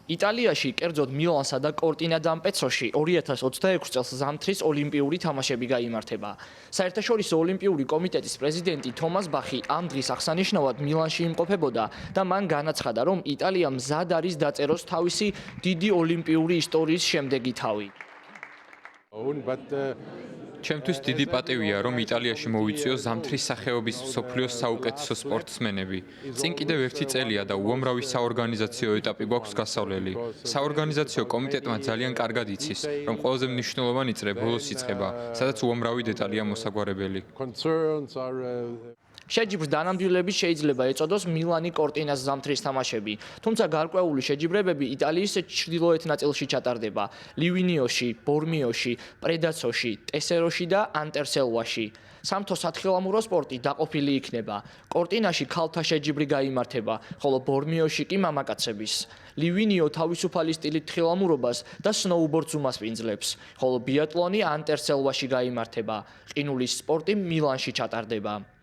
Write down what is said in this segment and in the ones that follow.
იტალიაში, კერძოდ მილანსა და კორტინა დამპეცოში 2026 წელს ზამთრის ოლიმპიური თამაშები გაიმართება. საერთაშორისო ოლიმპიური კომიტეტის პრეზიდენტი თომას ბახი ამ დღის აღსანიშნავად მილანში იმყოფებოდა და მან განაცხადა, რომ იტალია მზად არის დაწეროს თავისი დიდი ოლიმპიური ისტორიის შემდეგი თავი. ჩემთვის დიდი პატივია, რომ იტალიაში მოვიწვიო ზამთრის სახეობის მსოფლიოს საუკეთესო სპორტსმენები. წინ კიდევ ერთი წელია და უამრავი საორგანიზაციო ეტაპი გვაქვს გასავლელი. საორგანიზაციო კომიტეტმა ძალიან კარგად იცის, რომ ყველაზე მნიშვნელოვანი წრე ბოლოს იწყება, სადაც უამრავი დეტალია მოსაგვარებელი. შეჯიბრს დანამდვილებით შეიძლება ეწოდოს მილანი-კორტინას ზამთრის თამაშები, თუმცა გარკვეული შეჯიბრებები იტალიის ჩრდილოეთ ნაწილში ჩატარდება: ლივინიოში, ბორმიოში, პრედაცოში, ტესეროში და ანტერსელვაში. სამთო სათხილამურო სპორტი დაყოფილი იქნება. კორტინაში ქალთა შეჯიბრი გაიმართება, ხოლო ბორმიოში კი მამაკაცების. ლივინიო თავისუფალი სტილით თხილამურობას და სნოუბორდს უმასპინძლებს, ხოლო ბიატლონი ანტერსელვაში გაიმართება. ყინულის სპორტი მილანში ჩატარდება.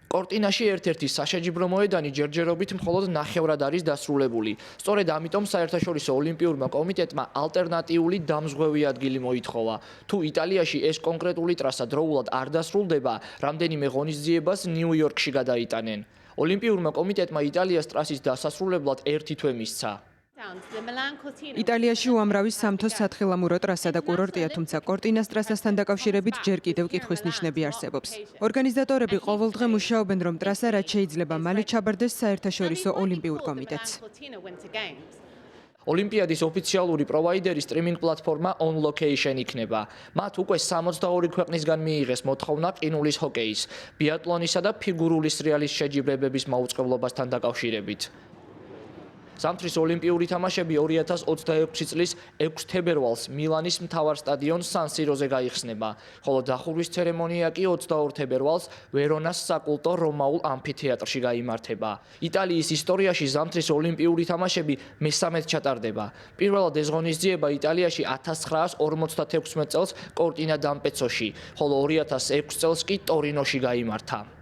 კორტინაში ერთ-ერთი საშეჯიბრო მოედანი ჯერჯერობით მხოლოდ ნახევრად არის დასრულებული. სწორედ ამიტომ საერთაშორისო ოლიმპიურმა კომიტეტმა ალტერნატიული დამზღვევი ადგილი მოითხოვა. თუ იტალიაში ეს კონკრეტული ტრასა დროულად არ დასრულდება, რამდენიმე ღონისძიებას ნიუ-იორკში გადაიტანენ. ოლიმპიურმა კომიტეტმა იტალიას ტრასის დასასრულებლად 1 თვე მისცა. იტალიაში უამრავი სამთო სათხილამურო ტრასა და კურორტია, თუმცა კორტინას ტრასასთან დაკავშირებით ჯერ კიდევ კითხვის ნიშნები არსებობს. ორგანიზატორები ყოველდღე მუშაობენ, რომ ტრასა რაც შეიძლება მალე ჩაბარდეს საერთაშორისო ოლიმპიურ კომიტეტს. ოლიმპიადის ოფიციალური პროვაიდერი სტრიმინგ პლატფორმა On Location იქნება. მათ უკვე 62 ქვეყნისგან მიიღეს მოთხოვნა ყინულის ჰოკეის, ბიატლონისა და ფიგურული სრიალის შეჯიბრებების მაუწყებლობასთან დაკავშირებით. ზამთრის ოლიმპიური თამაშები 2026 წლის 6 თებერვალს მილანის მთავარ სტადიონ სან სიროზე გაიხსნება, ხოლო დახურვის ცერემონია კი 22 თებერვალს ვერონას საკულტო რომაულ ამფითეატრში გაიმართება. იტალიის ისტორიაში ზამთრის ოლიმპიური თამაშები მესამედ ჩატარდება. პირველად ეს ღონისძიება იტალიაში 1956 წელს კორტინა დამპეცოში, ხოლო 2006 წელს კი ტორინოში გაიმართა.